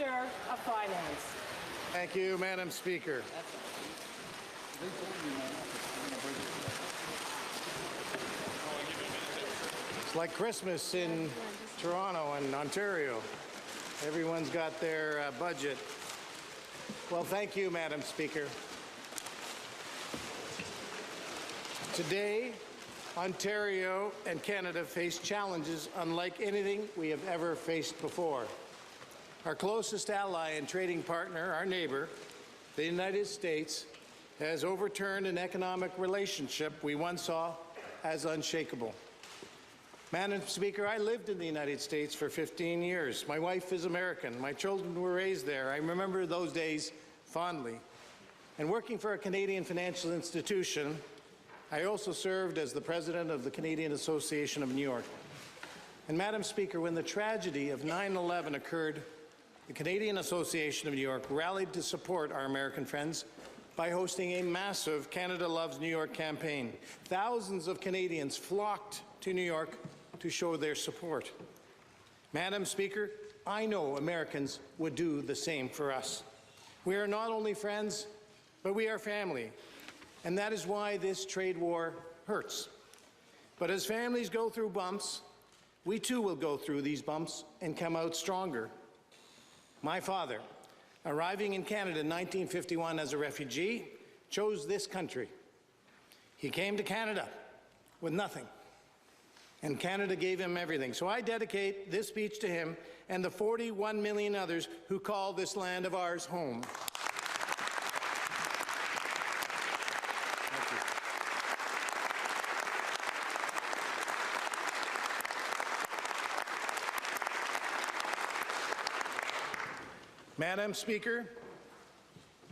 Minister of Finance. Thank you, Madam Speaker. It's like Christmas in Toronto and Ontario. Everyone's got their budget. Well, thank you, Madam Speaker. Today, Ontario and Canada face challenges unlike anything we have ever faced before. Our closest ally and trading partner, our neighbour, the United States, has overturned an economic relationship we once saw as unshakable. Madam Speaker, I lived in the United States for 15 years. My wife is American. My children were raised there. I remember those days fondly. And working for a Canadian financial institution, I also served as the president of the Canadian Association of New York. And Madam Speaker, when the tragedy of 9/11 occurred, the Canadian Association of New York rallied to support our American friends by hosting a massive Canada Loves New York campaign. Thousands of Canadians flocked to New York to show their support. Madam Speaker, I know Americans would do the same for us. We are not only friends, but we are family. And that is why this trade war hurts. But as families go through bumps, we too will go through these bumps and come out stronger. My father, arriving in Canada in 1951 as a refugee, chose this country. He came to Canada with nothing, and Canada gave him everything. So I dedicate this speech to him and the 41 million others who call this land of ours home. Madam Speaker,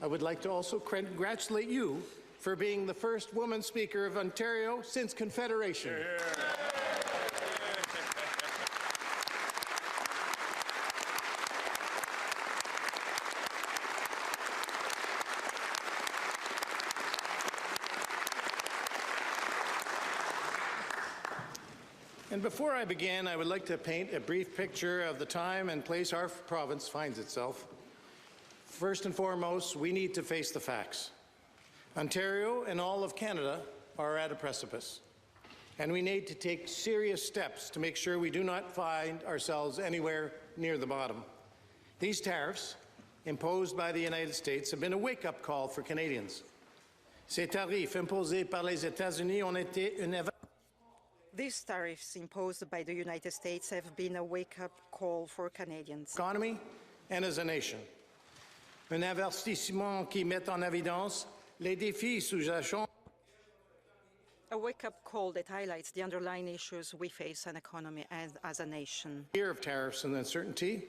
I would like to also congratulate you for being the first woman Speaker of Ontario since Confederation. And before I begin, I would like to paint a brief picture of the time and place our province finds itself. First and foremost, we need to face the facts. Ontario and all of Canada are at a precipice, and we need to take serious steps to make sure we do not find ourselves anywhere near the bottom. These tariffs, imposed by the United States, have been a wake-up call for Canadians. Ces tarifs imposés par les États-Unis ont été une These tariffs imposed by the United States have been a wake-up call for Canadians. Economy and as a nation. Un avertissement qui met en évidence les défis sous-jacents. A wake-up call that highlights the underlying issues we face as an economy and as a nation. Fear of tariffs and uncertainty,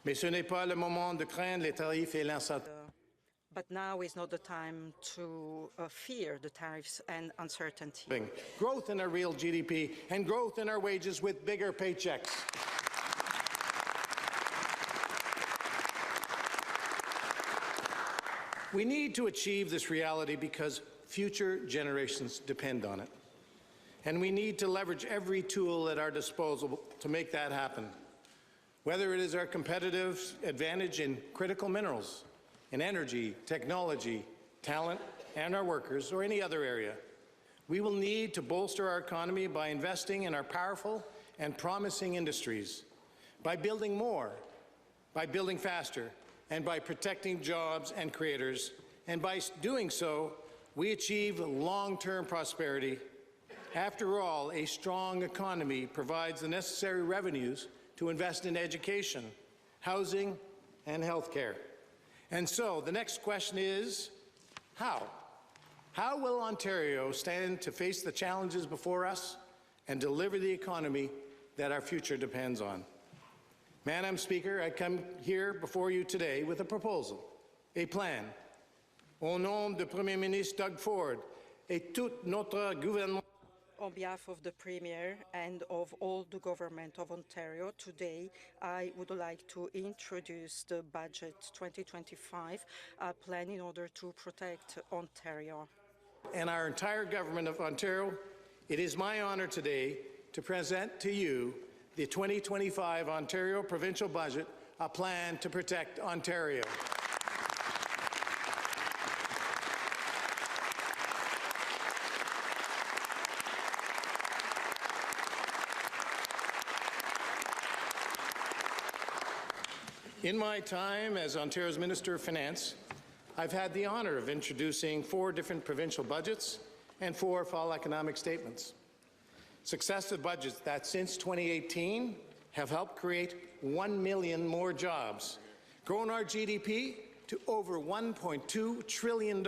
mais ce n'est pas le moment de craindre les tarifs et l'incertitude. But now is not the time to fear the tariffs and uncertainty. Growth in our real GDP and growth in our wages with bigger paychecks. We need to achieve this reality because future generations depend on it. And we need to leverage every tool at our disposal to make that happen. Whether it is our competitive advantage in critical minerals, in energy, technology, talent, and our workers, or any other area, we will need to bolster our economy by investing in our powerful and promising industries, by building more, by building faster, and by protecting jobs and creators. And by doing so, we achieve long-term prosperity. After all, a strong economy provides the necessary revenues to invest in education, housing, and health care. And so the next question is, how? How will Ontario stand to face the challenges before us and deliver the economy that our future depends on? Madam Speaker, I come here before you today with a proposal, a plan. Au nom du Premier ministre Doug Ford et tout notre gouvernement. On behalf of the Premier and of all the government of Ontario, today I would like to introduce the Budget 2025 plan in order to protect Ontario. And our entire government of Ontario, it is my honour today to present to you the 2025 Ontario Provincial Budget a plan to protect Ontario. In my time as Ontario's Minister of Finance, I've had the honour of introducing 4 different provincial budgets and 4 fall economic statements. Successive budgets that since 2018 have helped create 1 million more jobs, grown our GDP to over $1.2 trillion,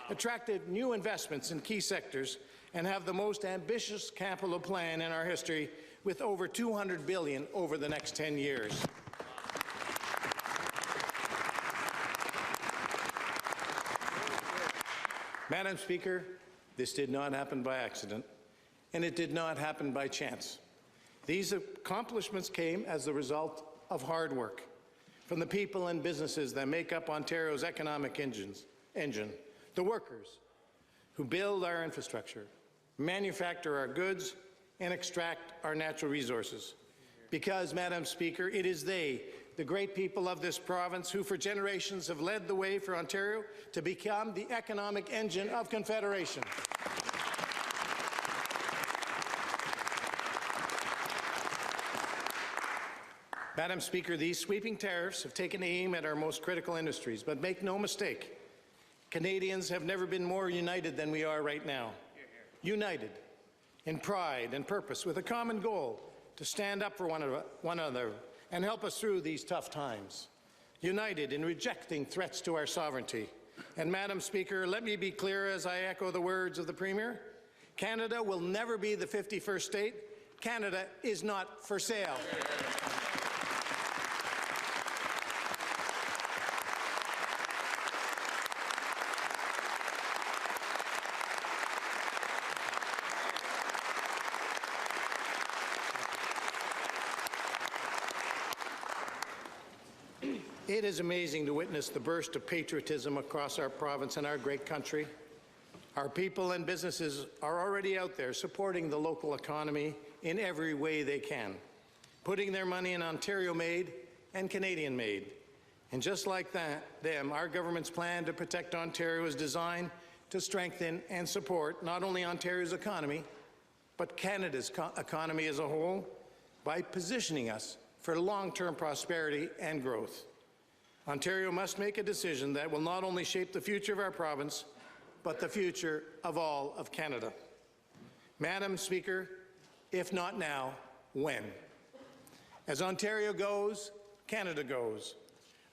attracted new investments in key sectors, and have the most ambitious capital plan in our history with over $200 billion over the next 10 years. Madam Speaker, this did not happen by accident, and it did not happen by chance. These accomplishments came as the result of hard work from the people and businesses that make up Ontario's economic engine, the workers who build our infrastructure, manufacture our goods, and extract our natural resources. Because, Madam Speaker, it is they, the great people of this province, who for generations have led the way for Ontario to become the economic engine of Confederation. Madam Speaker, these sweeping tariffs have taken aim at our most critical industries, but make no mistake, Canadians have never been more united than we are right now. United in pride and purpose, with a common goal to stand up for one another and help us through these tough times. United in rejecting threats to our sovereignty. And, Madam Speaker, let me be clear as I echo the words of the Premier. Canada will never be the 51st state. Canada is not for sale. It is amazing to witness the burst of patriotism across our province and our great country. Our people and businesses are already out there supporting the local economy in every way they can, putting their money in Ontario-made and Canadian-made. And just like them, our government's plan to protect Ontario is designed to strengthen and support not only Ontario's economy, but Canada's economy as a whole by positioning us for long-term prosperity and growth. Ontario must make a decision that will not only shape the future of our province, but the future of all of Canada. Madam Speaker, if not now, when? As Ontario goes, Canada goes.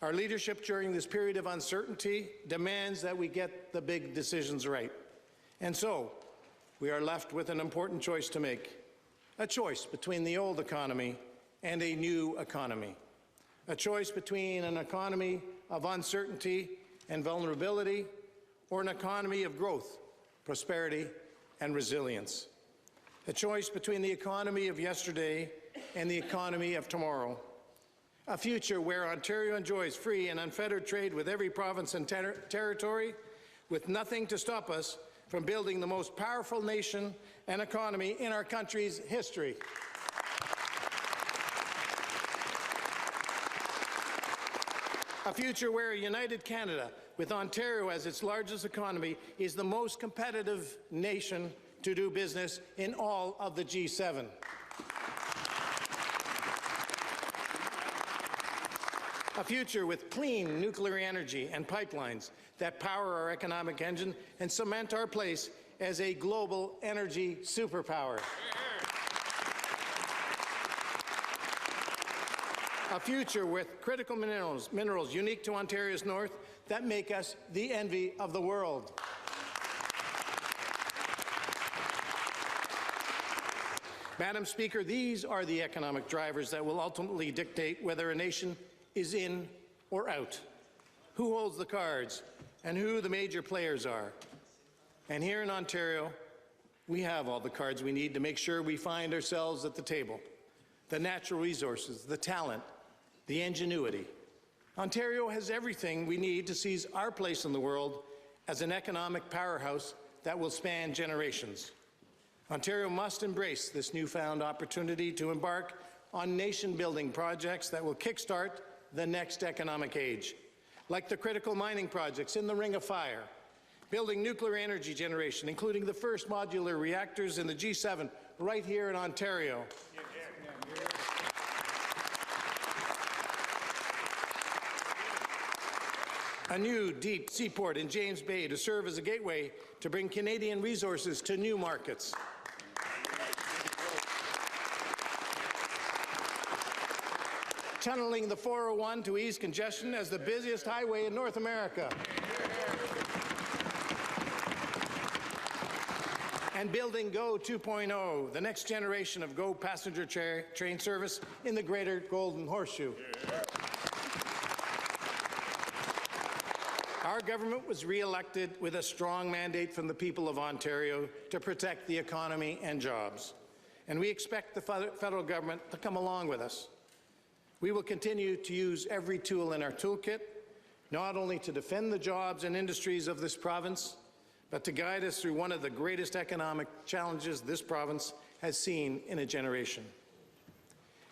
Our leadership during this period of uncertainty demands that we get the big decisions right. And so, we are left with an important choice to make. A choice between the old economy and a new economy. A choice between an economy of uncertainty and vulnerability or an economy of growth, prosperity, and resilience. A choice between the economy of yesterday and the economy of tomorrow. A future where Ontario enjoys free and unfettered trade with every province and territory, with nothing to stop us from building the most powerful nation and economy in our country's history. A future where a united Canada, with Ontario as its largest economy, is the most competitive nation to do business in all of the G7. A future with clean nuclear energy and pipelines that power our economic engine and cement our place as a global energy superpower. A future with critical minerals unique to Ontario's north that make us the envy of the world. Madam Speaker, these are the economic drivers that will ultimately dictate whether a nation is in or out, who holds the cards, and who the major players are. And here in Ontario, we have all the cards we need to make sure we find ourselves at the table. The natural resources, the talent, the ingenuity. Ontario has everything we need to seize our place in the world as an economic powerhouse that will span generations. Ontario must embrace this newfound opportunity to embark on nation-building projects that will kickstart the next economic age, like the critical mining projects in the Ring of Fire, building nuclear energy generation, including the first modular reactors in the G7 right here in Ontario. A new deep seaport in James Bay to serve as a gateway to bring Canadian resources to new markets. Tunneling the 401 to ease congestion as the busiest highway in North America. And building GO 2.0, the next generation of GO passenger train service in the Greater Golden Horseshoe. Our government was re-elected with a strong mandate from the people of Ontario to protect the economy and jobs. And we expect the federal government to come along with us. We will continue to use every tool in our toolkit, not only to defend the jobs and industries of this province, but to guide us through one of the greatest economic challenges this province has seen in a generation.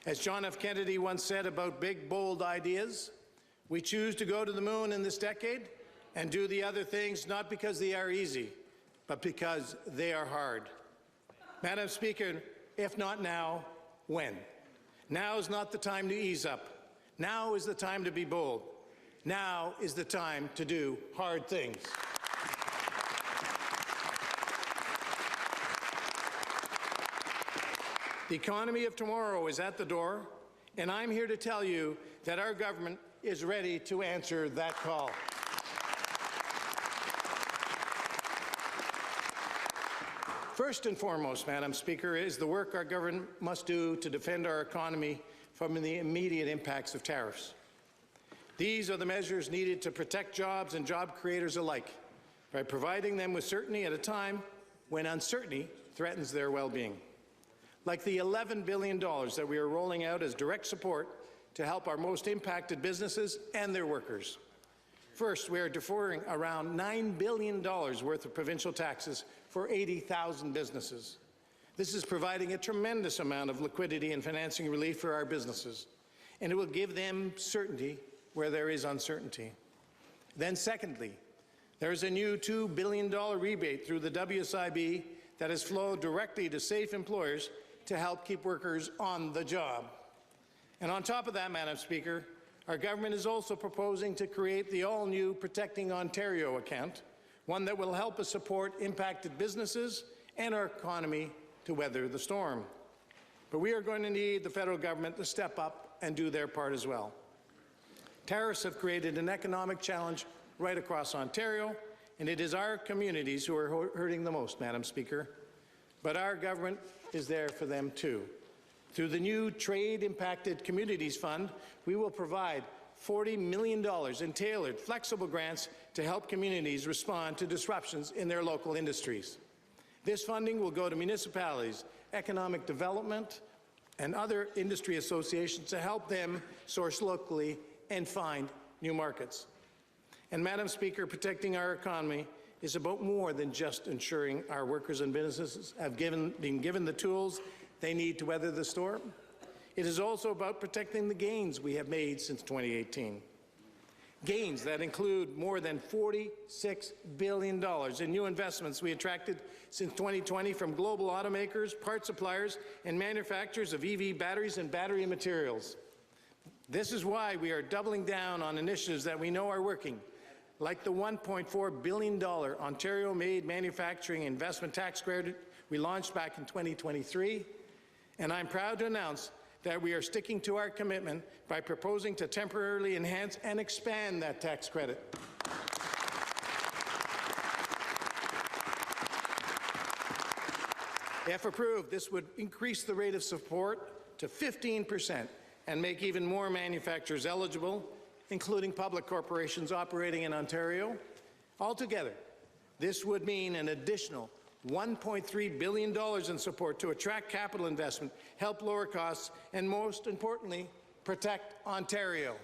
As John F. Kennedy once said about big, bold ideas, we choose to go to the moon in this decade and do the other things not because they are easy, but because they are hard. Madam Speaker, if not now, when? Now is not the time to ease up. Now is the time to be bold. Now is the time to do hard things. The economy of tomorrow is at the door, and I'm here to tell you that our government is ready to answer that call. First and foremost, Madam Speaker, is the work our government must do to defend our economy from the immediate impacts of tariffs. These are the measures needed to protect jobs and job creators alike by providing them with certainty at a time when uncertainty threatens their well-being. Like the $11 billion that we are rolling out as direct support to help our most impacted businesses and their workers. First, we are deferring around $9 billion worth of provincial taxes for 80,000 businesses. This is providing a tremendous amount of liquidity and financing relief for our businesses, and it will give them certainty where there is uncertainty. Then secondly, there is a new $2 billion rebate through the WSIB that has flowed directly to safe employers to help keep workers on the job. And on top of that, Madam Speaker, our government is also proposing to create the all-new Protecting Ontario account, one that will help us support impacted businesses and our economy to weather the storm. But we are going to need the federal government to step up and do their part as well. Tariffs have created an economic challenge right across Ontario, and it is our communities who are hurting the most, Madam Speaker. But our government is there for them too. Through the new Trade Impacted Communities Fund, we will provide $40 million in tailored, flexible grants to help communities respond to disruptions in their local industries. This funding will go to municipalities, economic development, and other industry associations to help them source locally and find new markets. And Madam Speaker, protecting our economy is about more than just ensuring our workers and businesses have been given the tools they need to weather the storm. It is also about protecting the gains we have made since 2018. Gains that include more than $46 billion in new investments we attracted since 2020 from global automakers, part suppliers, and manufacturers of EV batteries and battery materials. This is why we are doubling down on initiatives that we know are working, like the $1.4 billion Ontario-made manufacturing investment tax credit we launched back in 2023. And I'm proud to announce that we are sticking to our commitment by proposing to temporarily enhance and expand that tax credit. If approved, this would increase the rate of support to 15% and make even more manufacturers eligible, including public corporations operating in Ontario. Altogether, this would mean an additional $1.3 billion in support to attract capital investment, help lower costs, and most importantly, protect Ontario.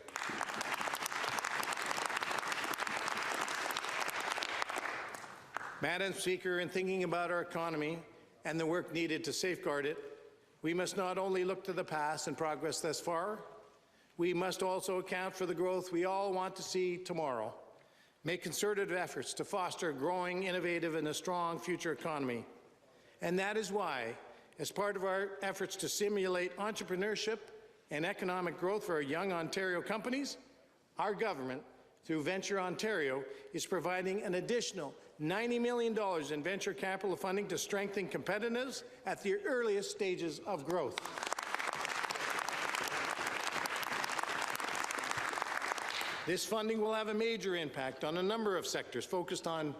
Madam Speaker, in thinking about our economy and the work needed to safeguard it, We must not only look to the past and progress thus far, we must also account for the growth we all want to see tomorrow. Make concerted efforts to foster a growing, innovative, and a strong future economy. And that is why, as part of our efforts to stimulate entrepreneurship and economic growth for our young Ontario companies, our government, through Venture Ontario, is providing an additional $90 million in venture capital funding to strengthen competitiveness at the earliest stages of growth. This funding will have a major impact on a number of sectors focused on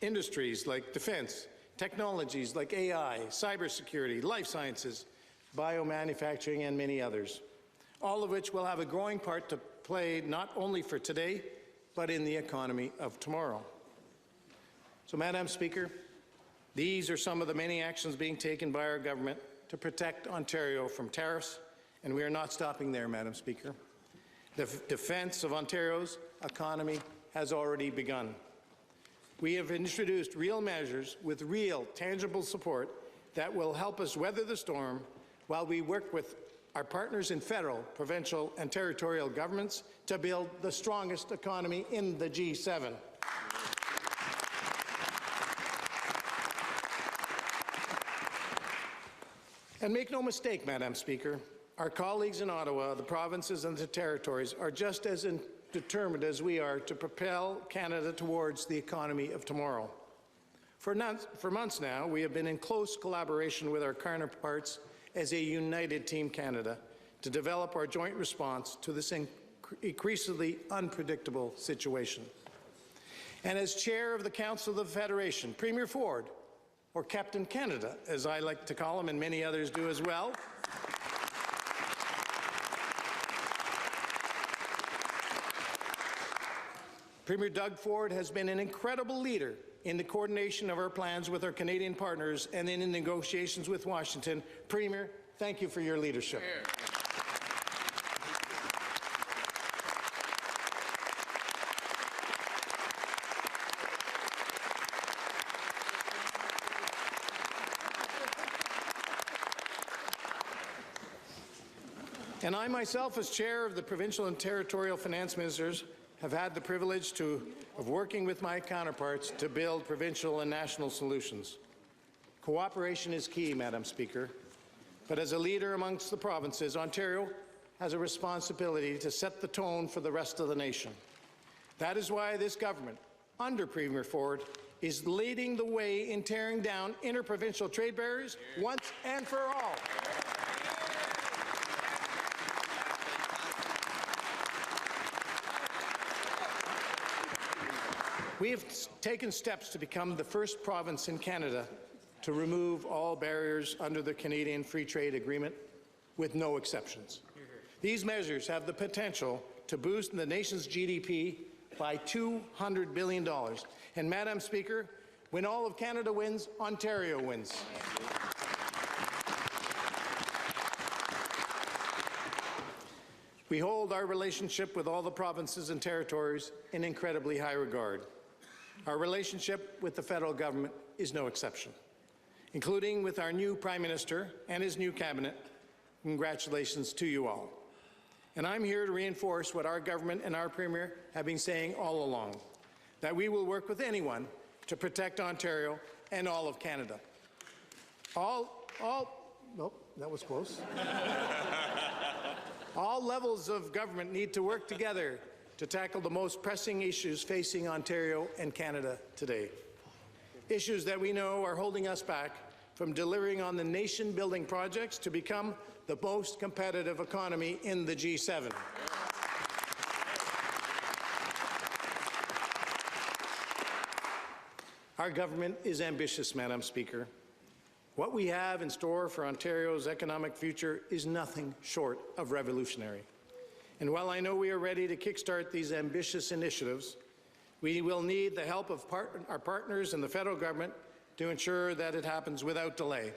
industries like defense, technologies like AI, cybersecurity, life sciences, biomanufacturing, and many others, all of which will have a growing part to play not only for today, but in the economy of tomorrow. So, Madam Speaker, these are some of the many actions being taken by our government to protect Ontario from tariffs, and we are not stopping there, Madam Speaker. The defence of Ontario's economy has already begun. We have introduced real measures with real, tangible support that will help us weather the storm while we work with our partners in federal, provincial, and territorial governments to build the strongest economy in the G7. And make no mistake, Madam Speaker, our colleagues in Ottawa, the provinces and the territories are just as determined as we are to propel Canada towards the economy of tomorrow. For months now, we have been in close collaboration with our counterparts as a united Team Canada to develop our joint response to this increasingly unpredictable situation. And as Chair of the Council of the Federation, Premier Ford, or Captain Canada, as I like to call him and many others do as well, Premier Doug Ford has been an incredible leader in the coordination of our plans with our Canadian partners and in the negotiations with Washington. Premier, thank you for your leadership. And I myself, as Chair of the Provincial and Territorial Finance Ministers, have had the privilege of working with my counterparts to build provincial and national solutions. Cooperation is key, Madam Speaker, but as a leader amongst the provinces, Ontario has a responsibility to set the tone for the rest of the nation. That is why this government, under Premier Ford, is leading the way in tearing down interprovincial trade barriers once and for all. We have taken steps to become the first province in Canada to remove all barriers under the Canadian Free Trade Agreement, with no exceptions. These measures have the potential to boost the nation's GDP by $200 billion. And, Madam Speaker, when all of Canada wins, Ontario wins. We hold our relationship with all the provinces and territories in incredibly high regard. Our relationship with the federal government is no exception, including with our new Prime Minister and his new cabinet. Congratulations to you all. And I'm here to reinforce what our government and our Premier have been saying all along, that we will work with anyone to protect Ontario and all of Canada. Nope, that was close. All levels of government need to work together to tackle the most pressing issues facing Ontario and Canada today. Issues that we know are holding us back from delivering on the nation-building projects to become the most competitive economy in the G7. Our government is ambitious, Madam Speaker. What we have in store for Ontario's economic future is nothing short of revolutionary. And while I know we are ready to kickstart these ambitious initiatives, we will need the help of our partners in the federal government to ensure that it happens without delay.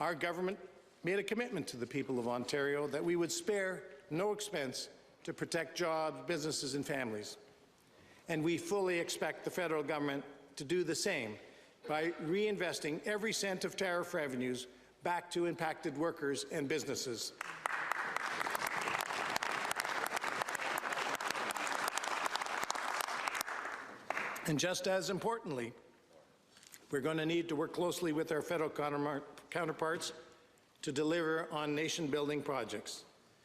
Our government made a commitment to the people of Ontario that we would spare no expense to protect jobs, businesses and families. And we fully expect the federal government to do the same by reinvesting every cent of tariff revenues back to impacted workers and businesses. And just as importantly, we're going to need to work closely with our federal counterparts to deliver on nation-building projects,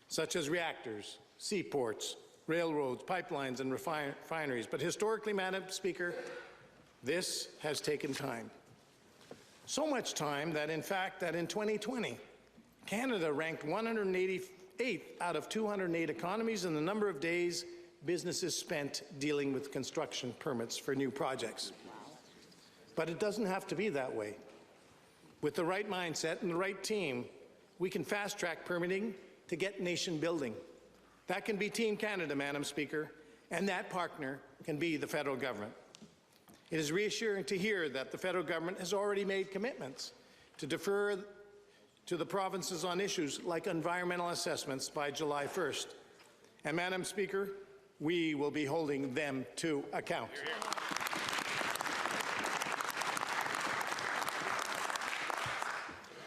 such as reactors, seaports, railroads, pipelines, and refineries. But historically, Madam Speaker, this has taken time. So much time that, in fact, that in 2020, Canada ranked 188th out of 208 economies in the number of days businesses spent dealing with construction permits for new projects. But it doesn't have to be that way. With the right mindset and the right team, we can fast-track permitting to get nation building. That can be Team Canada, Madam Speaker, and that partner can be the federal government. It is reassuring to hear that the federal government has already made commitments to defer to the provinces on issues like environmental assessments by July 1st. And, Madam Speaker, we will be holding them to account.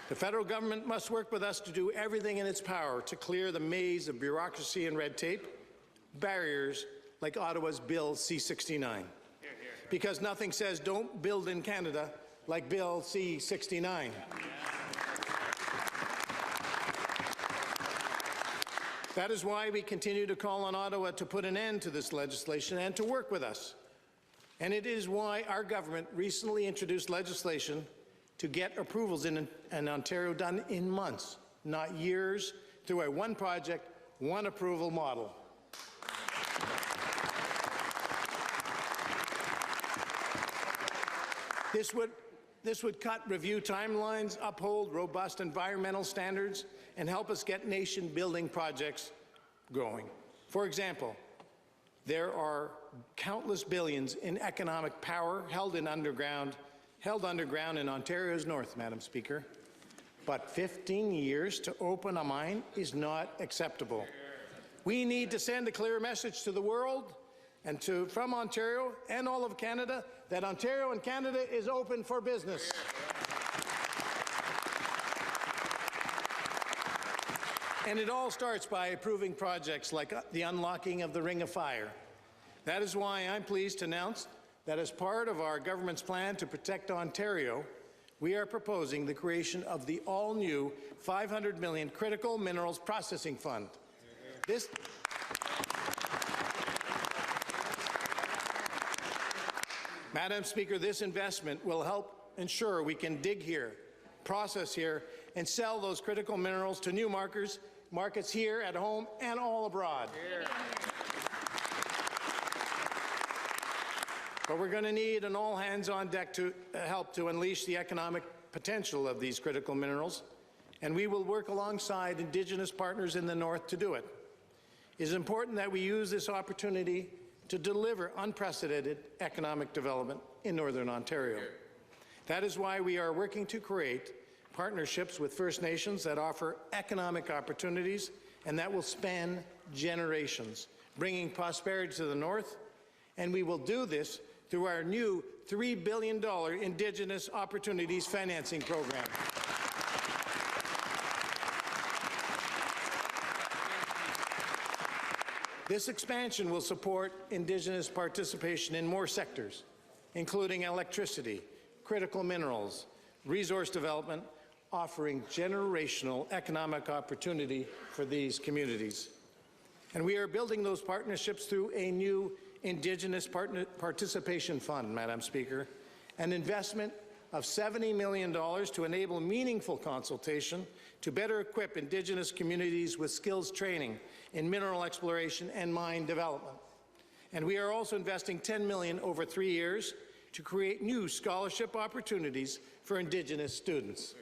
The federal government must work with us to do everything in its power to clear the maze of bureaucracy and red tape, barriers like Ottawa's Bill C-69. Because nothing says don't build in Canada like Bill C-69. That is why we continue to call on Ottawa to put an end to this legislation and to work with us. And it is why our government recently introduced legislation to get approvals in Ontario done in months, not years, through a one project, one approval model. This would cut review timelines, uphold robust environmental standards, and help us get nation-building projects going. For example, there are countless billions in economic power held underground in Ontario's north, Madam Speaker. But 15 years to open a mine is not acceptable. We need to send a clear message to the world and from Ontario and all of Canada that Ontario and Canada is open for business. And it all starts by approving projects like the unlocking of the Ring of Fire. That is why I'm pleased to announce that as part of our government's plan to protect Ontario, we are proposing the creation of the all-new $500 million Critical Minerals Processing Fund. Madam Speaker, this investment will help ensure we can dig here, process here, and sell those critical minerals to new markets here at home and all abroad. But we're going to need an all-hands-on-deck to help to unleash the economic potential of these critical minerals, and we will work alongside Indigenous partners in the North to do it. It is important that we use this opportunity to deliver unprecedented economic development in Northern Ontario. That is why we are working to create partnerships with First Nations that offer economic opportunities and that will span generations, bringing prosperity to the North, and we will do this through our new $3 billion Indigenous Opportunities Financing Program. This expansion will support Indigenous participation in more sectors, including electricity, critical minerals, resource development, offering generational economic opportunity for these communities. And we are building those partnerships through a new Indigenous Participation Fund, Madam Speaker, an investment of $70 million to enable meaningful consultation to better equip Indigenous communities with skills training in mineral exploration and mine development. And we are also investing $10 million over 3 years to create new scholarship opportunities for Indigenous students.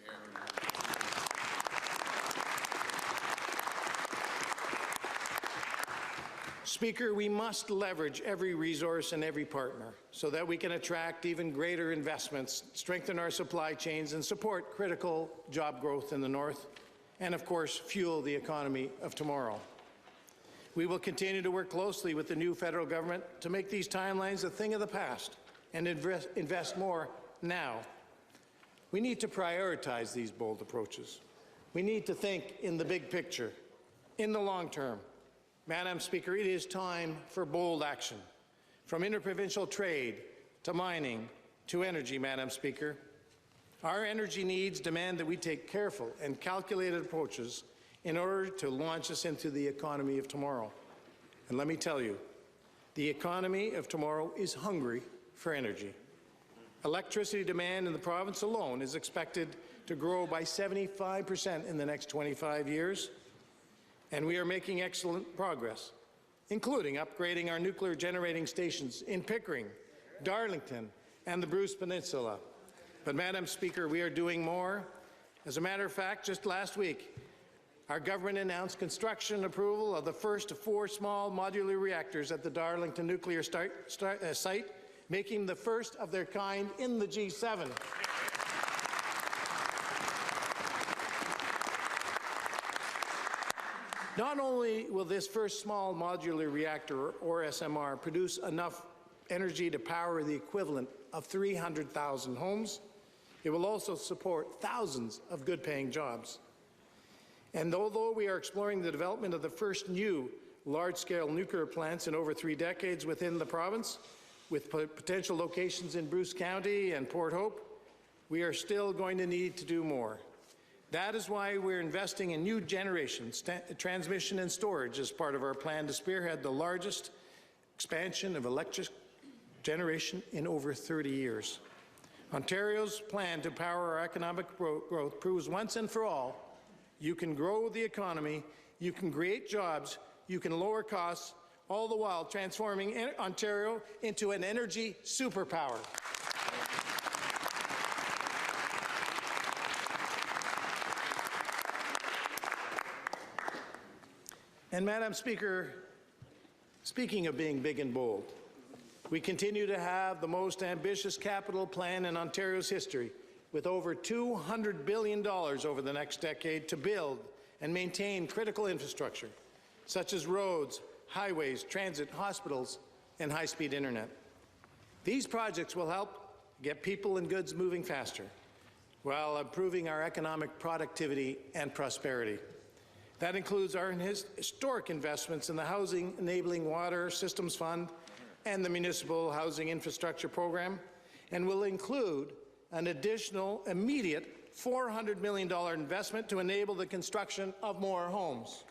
Speaker, we must leverage every resource and every partner so that we can attract even greater investments, strengthen our supply chains, and support critical job growth in the North, and of course, fuel the economy of tomorrow. We will continue to work closely with the new federal government to make these timelines a thing of the past and invest more now. We need to prioritize these bold approaches. We need to think in the big picture, in the long term. Madam Speaker, it is time for bold action, from interprovincial trade to mining to energy, Madam Speaker. Our energy needs demand that we take careful and calculated approaches in order to launch us into the economy of tomorrow. And let me tell you, the economy of tomorrow is hungry for energy. Electricity demand in the province alone is expected to grow by 75% in the next 25 years, and we are making excellent progress, including upgrading our nuclear generating stations in Pickering, Darlington, and the Bruce Peninsula. But, Madam Speaker, we are doing more. As a matter of fact, just last week, our government announced construction approval of the first of 4 small modular reactors at the Darlington nuclear site, making the first of their kind in the G7. Not only will this first small modular reactor, or SMR, produce enough energy to power the equivalent of 300,000 homes, it will also support thousands of good-paying jobs. And although we are exploring the development of the first new large-scale nuclear plants in over 3 decades within the province, with potential locations in Bruce County and Port Hope, we are still going to need to do more. That is why we're investing in new generation, transmission and storage as part of our plan to spearhead the largest expansion of electric generation in over 30 years. Ontario's plan to power our economic growth proves once and for all you can grow the economy, you can create jobs, you can lower costs, all the while transforming Ontario into an energy superpower. And, Madam Speaker, speaking of being big and bold, we continue to have the most ambitious capital plan in Ontario's history, with over $200 billion over the next decade to build and maintain critical infrastructure, such as roads, highways, transit, hospitals, and high-speed internet. These projects will help get people and goods moving faster, while improving our economic productivity and prosperity. That includes our historic investments in the Housing Enabling Water Systems Fund and the Municipal Housing Infrastructure Program, and will include an additional immediate $400 million investment to enable the construction of more homes.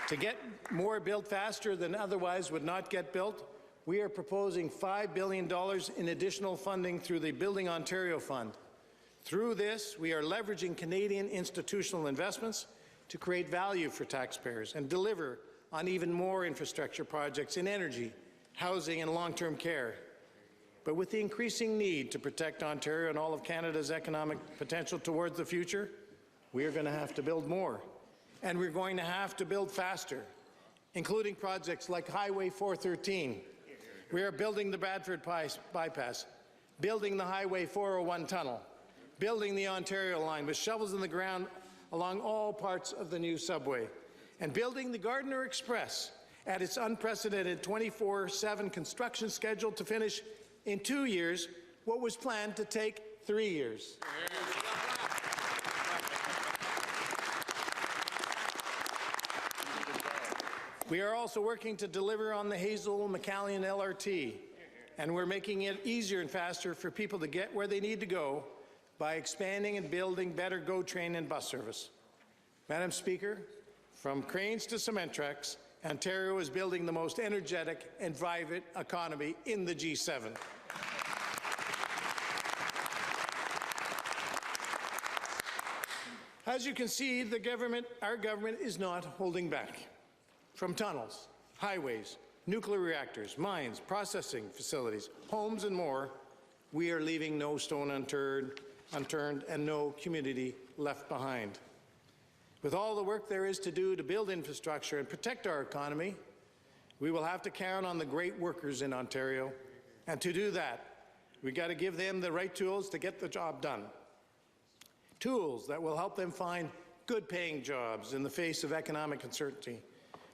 To get more built faster than otherwise would not get built, we are proposing $5 billion in additional funding through the Building Ontario Fund. Through this, we are leveraging Canadian institutional investments to create value for taxpayers and deliver on even more infrastructure projects in energy, housing, and long-term care. But with the increasing need to protect Ontario and all of Canada's economic potential towards the future, we are going to have to build more. And we're going to have to build faster, including projects like Highway 413. We are building the Bradford Bypass, building the Highway 401 tunnel, building the Ontario line with shovels in the ground along all parts of the new subway, and building the Gardiner Express at its unprecedented 24/7 construction schedule to finish in 2 years what was planned to take 3 years. We are also working to deliver on the Hazel-McCallion LRT, and we're making it easier and faster for people to get where they need to go by expanding and building better GO train and bus service. Madam Speaker, from cranes to cement trucks, Ontario is building the most energetic and vibrant economy in the G7. As you can see, our government is not holding back. From tunnels, highways, nuclear reactors, mines, processing facilities, homes, and more, we are leaving no stone unturned and no community left behind. With all the work there is to do to build infrastructure and protect our economy, we will have to count on the great workers in Ontario. And to do that, we've got to give them the right tools to get the job done. Tools that will help them find good-paying jobs in the face of economic uncertainty.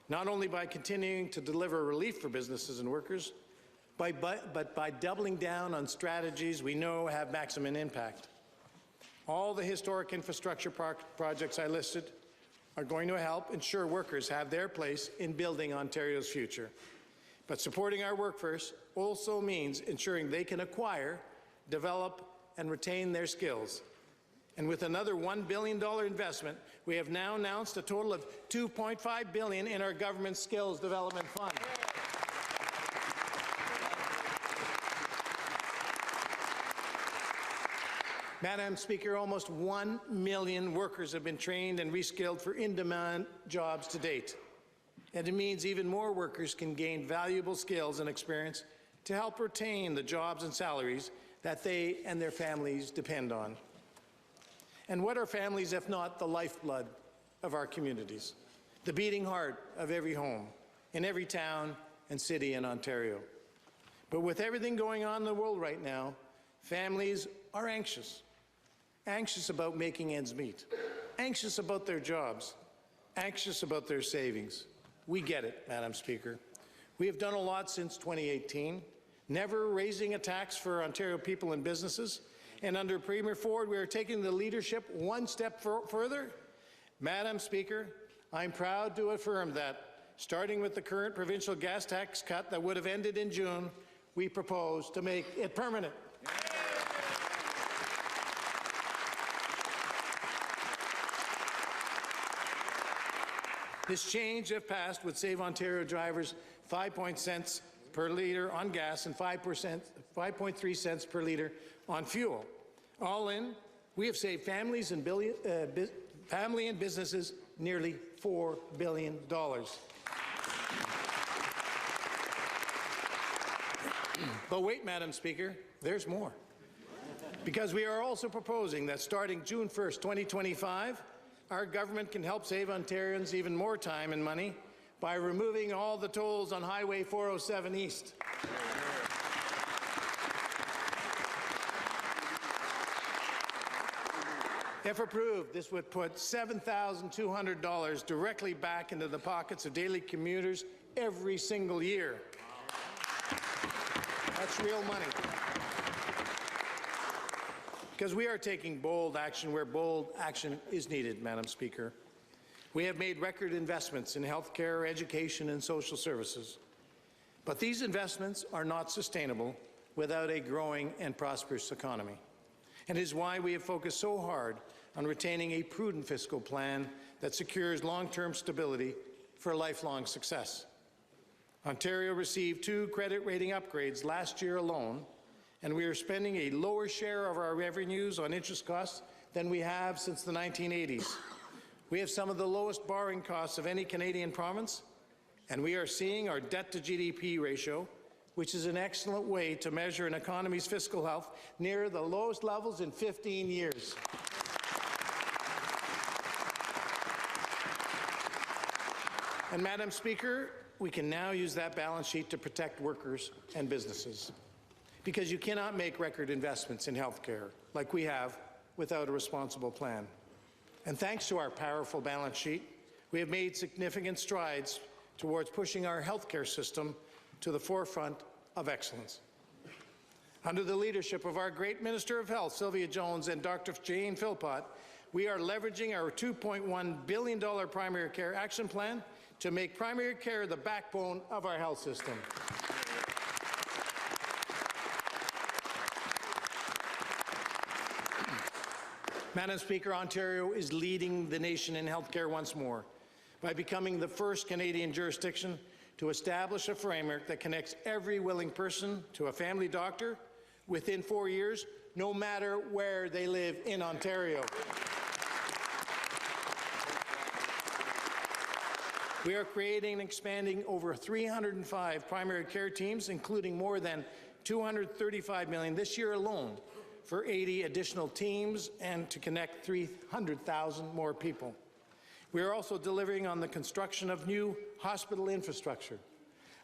not only by continuing to deliver relief for businesses and workers, but by doubling down on strategies we know have maximum impact. All the historic infrastructure projects I listed are going to help ensure workers have their place in building Ontario's future. But supporting our workforce also means ensuring they can acquire, develop, and retain their skills. And with another $1 billion investment, we have now announced a total of $2.5 billion in our government skills development fund. Madam Speaker, almost 1 million workers have been trained and reskilled for in-demand jobs to date. And it means even more workers can gain valuable skills and experience to help retain the jobs and salaries that they and their families depend on. And what are families if not the lifeblood of our communities, the beating heart of every home, in every town and city in Ontario? But with everything going on in the world right now, families are anxious about making ends meet, anxious about their jobs, anxious about their savings. We get it, Madam Speaker. We have done a lot since 2018, never raising a tax for Ontario people and businesses, and under Premier Ford, we are taking the leadership one step further. Madam Speaker, I'm proud to affirm that, starting with the current provincial gas tax cut that would have ended in June, we propose to make it permanent. This change, if passed, would save Ontario drivers 5 cents per litre on gas and 5.3 cents per litre on fuel. All in, we have saved families and family and businesses nearly $4 billion. But wait, Madam Speaker, there's more. Because we are also proposing that starting June 1st, 2025, our government can help save Ontarians even more time and money by removing all the tolls on Highway 407 East. If approved, this would put $7,200 directly back into the pockets of daily commuters every single year. That's real money. Because we are taking bold action where bold action is needed, Madam Speaker. We have made record investments in healthcare, education, and social services. But these investments are not sustainable without a growing and prosperous economy. And it is why we have focused so hard on retaining a prudent fiscal plan that secures long-term stability for lifelong success. Ontario received 2 credit rating upgrades last year alone, and we are spending a lower share of our revenues on interest costs than we have since the 1980s. We have some of the lowest borrowing costs of any Canadian province, and we are seeing our debt-to-GDP ratio, which is an excellent way to measure an economy's fiscal health, near the lowest levels in 15 years. And, Madam Speaker, we can now use that balance sheet to protect workers and businesses, because you cannot make record investments in healthcare like we have without a responsible plan. And thanks to our powerful balance sheet, we have made significant strides towards pushing our healthcare system to the forefront of excellence. Under the leadership of our great Minister of Health, Sylvia Jones, and Dr. Jane Philpott, we are leveraging our $2.1 billion primary care action plan to make primary care the backbone of our health system. Madam Speaker, Ontario is leading the nation in healthcare once more by becoming the first Canadian jurisdiction to establish a framework that connects every willing person to a family doctor within 4 years, no matter where they live in Ontario. We are creating and expanding over 305 primary care teams, including more than $235 million this year alone for 80 additional teams and to connect 300,000 more people. We are also delivering on the construction of new hospital infrastructure,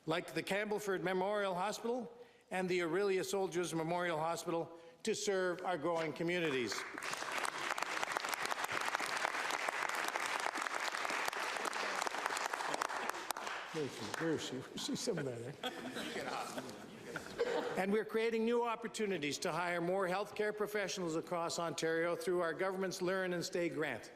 like the Campbellford Memorial Hospital and the Aurelia Soldiers Memorial Hospital, to serve our growing communities. Where is she? She's somewhere there. And we're creating new opportunities to hire more healthcare professionals across Ontario through our government's Learn and Stay grant.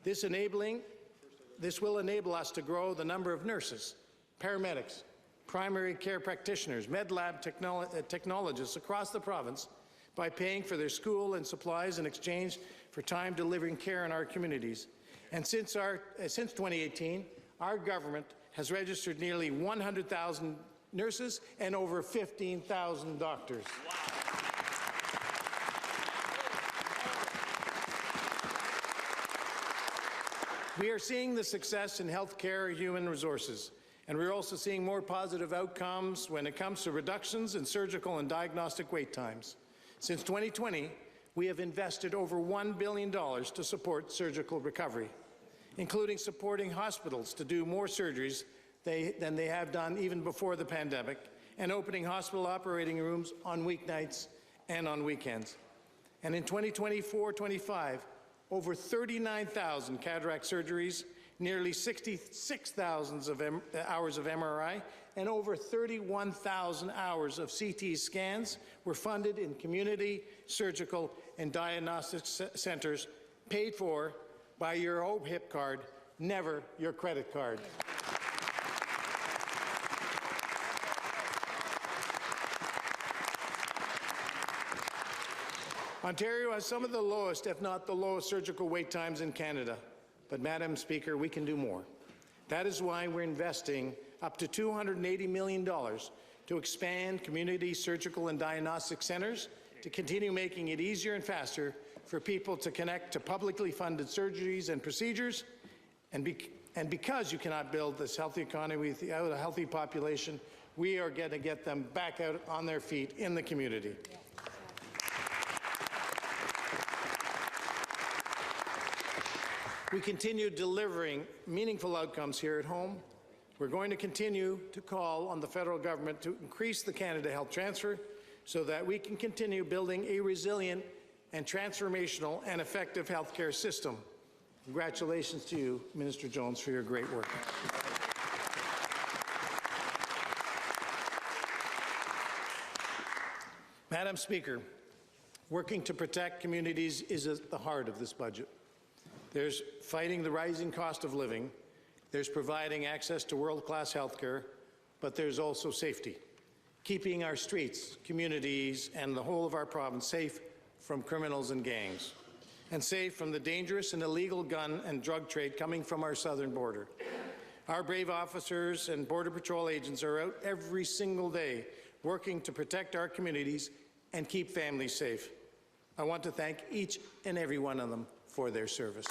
This will enable us to grow the number of nurses, paramedics, primary care practitioners, med lab technologists across the province by paying for their school and supplies in exchange for time delivering care in our communities. And since 2018, our government has registered nearly 100,000 nurses and over 15,000 doctors. Wow. We are seeing the success in healthcare human resources, and we're also seeing more positive outcomes when it comes to reductions in surgical and diagnostic wait times. Since 2020, we have invested over $1 billion to support surgical recovery, including supporting hospitals to do more surgeries than they have done even before the pandemic, and opening hospital operating rooms on weeknights and on weekends. And in 2024-25, over 39,000 cataract surgeries, nearly 66,000 hours of MRI, and over 31,000 hours of CT scans were funded in community, surgical, and diagnostic centres, paid for by your OHIP card, never your credit card. Ontario has some of the lowest, if not the lowest, surgical wait times in Canada. But, Madam Speaker, we can do more. That is why we're investing up to $280 million to expand community surgical and diagnostic centres to continue making it easier and faster for people to connect to publicly funded surgeries and procedures. And because you cannot build this healthy economy without a healthy population, we are going to get them back out on their feet in the community. We continue delivering meaningful outcomes here at home. We're going to continue to call on the federal government to increase the Canada Health Transfer so that we can continue building a resilient and transformational and effective healthcare system. Congratulations to you, Minister Jones, for your great work. Madam Speaker, working to protect communities is at the heart of this budget. There's fighting the rising cost of living, there's providing access to world-class healthcare, but there's also safety, keeping our streets, communities, and the whole of our province safe from criminals and gangs, and safe from the dangerous and illegal gun and drug trade coming from our southern border. Our brave officers and Border Patrol agents are out every single day working to protect our communities and keep families safe. I want to thank each and every one of them for their service.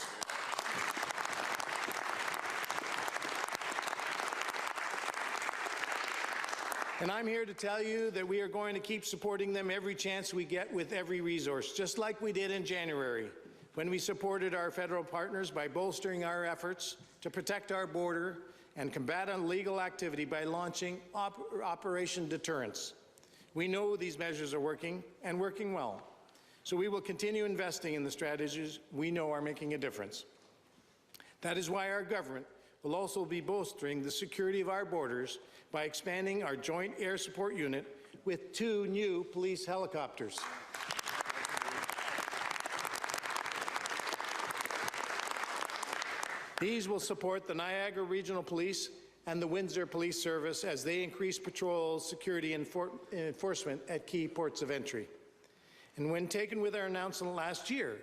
And I'm here to tell you that we are going to keep supporting them every chance we get with every resource, just like we did in January, when we supported our federal partners by bolstering our efforts to protect our border and combat illegal activity by launching Operation Deterrence. We know these measures are working, and working well. So we will continue investing in the strategies we know are making a difference. That is why our government will also be bolstering the security of our borders by expanding our Joint Air Support Unit with 2 new police helicopters. These will support the Niagara Regional Police and the Windsor Police Service as they increase patrol, security, and enforcement at key ports of entry. And when taken with our announcement last year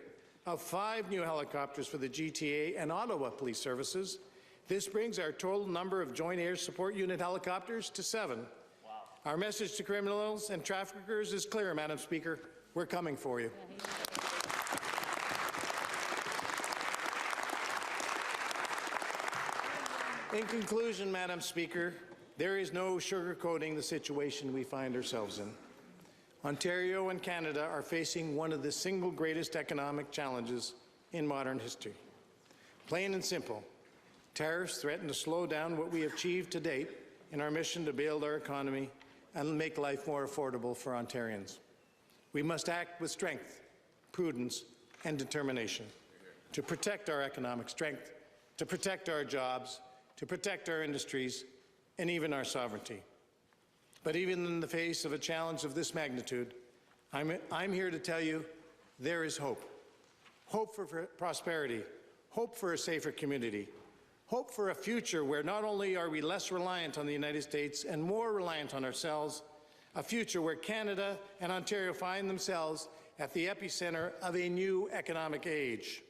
of 5 new helicopters for the GTA and Ottawa Police Services, this brings our total number of Joint Air Support Unit helicopters to 7. Wow. Our message to criminals and traffickers is clear, Madam Speaker. We're coming for you. In conclusion, Madam Speaker, there is no sugarcoating the situation we find ourselves in. Ontario and Canada are facing one of the single greatest economic challenges in modern history. Plain and simple, tariffs threaten to slow down what we have achieved to date in our mission to build our economy and make life more affordable for Ontarians. We must act with strength, prudence, and determination to protect our economic strength, to protect our jobs, to protect our industries, and even our sovereignty. But even in the face of a challenge of this magnitude, I'm here to tell you there is hope. Hope for prosperity, hope for a safer community, hope for a future where not only are we less reliant on the United States and more reliant on ourselves, a future where Canada and Ontario find themselves at the epicenter of a new economic age.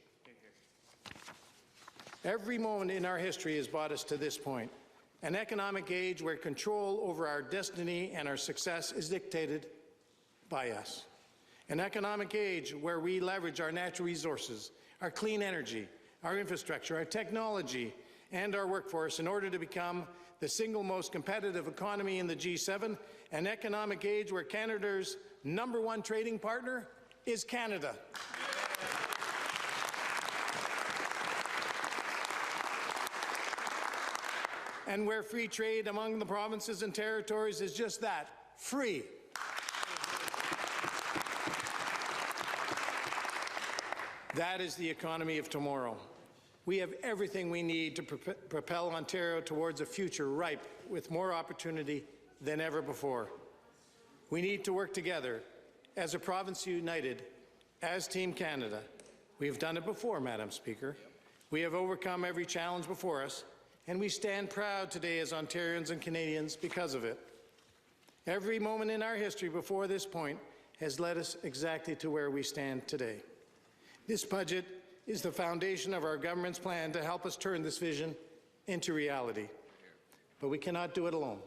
Every moment in our history has brought us to this point, an economic age where control over our destiny and our success is dictated by us. An economic age where we leverage our natural resources, our clean energy, our infrastructure, our technology, and our workforce in order to become the single most competitive economy in the G7, an economic age where Canada's #1 trading partner is Canada. And where free trade among the provinces and territories is just that, free. That is the economy of tomorrow. We have everything we need to propel Ontario towards a future ripe with more opportunity than ever before. We need to work together as a province united, as Team Canada. We have done it before, Madam Speaker. We have overcome every challenge before us, and we stand proud today as Ontarians and Canadians because of it. Every moment in our history before this point has led us exactly to where we stand today. This budget is the foundation of our government's plan to help us turn this vision into reality. But we cannot do it alone.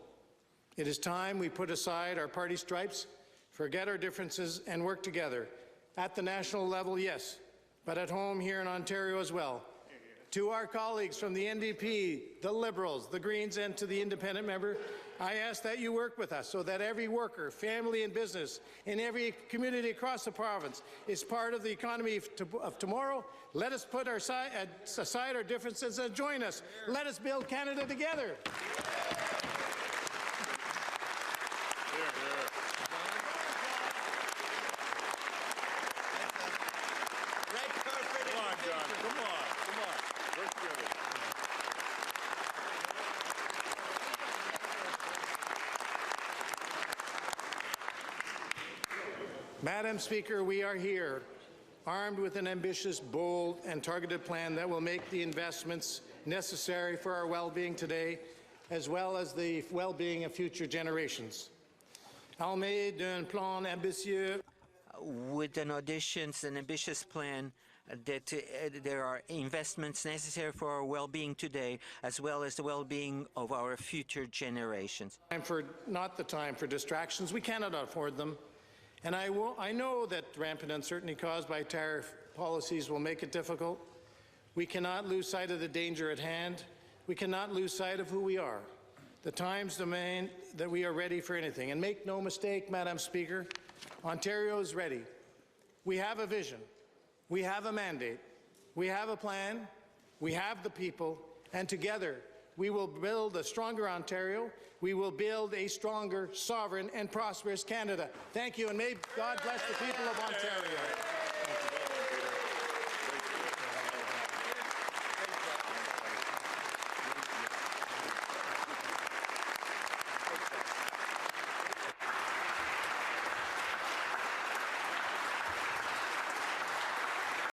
It is time we put aside our party stripes, forget our differences, and work together. At the national level, yes, but at home here in Ontario as well. To our colleagues from the NDP, the Liberals, the Greens, and to the independent member, I ask that you work with us so that every worker, family and business in every community across the province is part of the economy of tomorrow. Let us put aside our differences and join us. Let us build Canada together. Madam Speaker, we are here, armed with an ambitious, bold, and targeted plan that will make the investments necessary for our well-being today, as well as the well-being of future generations. Armé d'un plan ambitieux. With an ambitious plan that there are investments necessary for our well-being today, as well as the well-being of our future generations. Not the time for distractions. We cannot afford them. And I know that rampant uncertainty caused by tariff policies will make it difficult. We cannot lose sight of the danger at hand. We cannot lose sight of who we are. The times demand that we are ready for anything. And make no mistake, Madam Speaker, Ontario is ready. We have a vision. We have a mandate. We have a plan. We have the people. And together, we will build a stronger Ontario. We will build a stronger, sovereign, and prosperous Canada. Thank you, and may God bless the people of Ontario.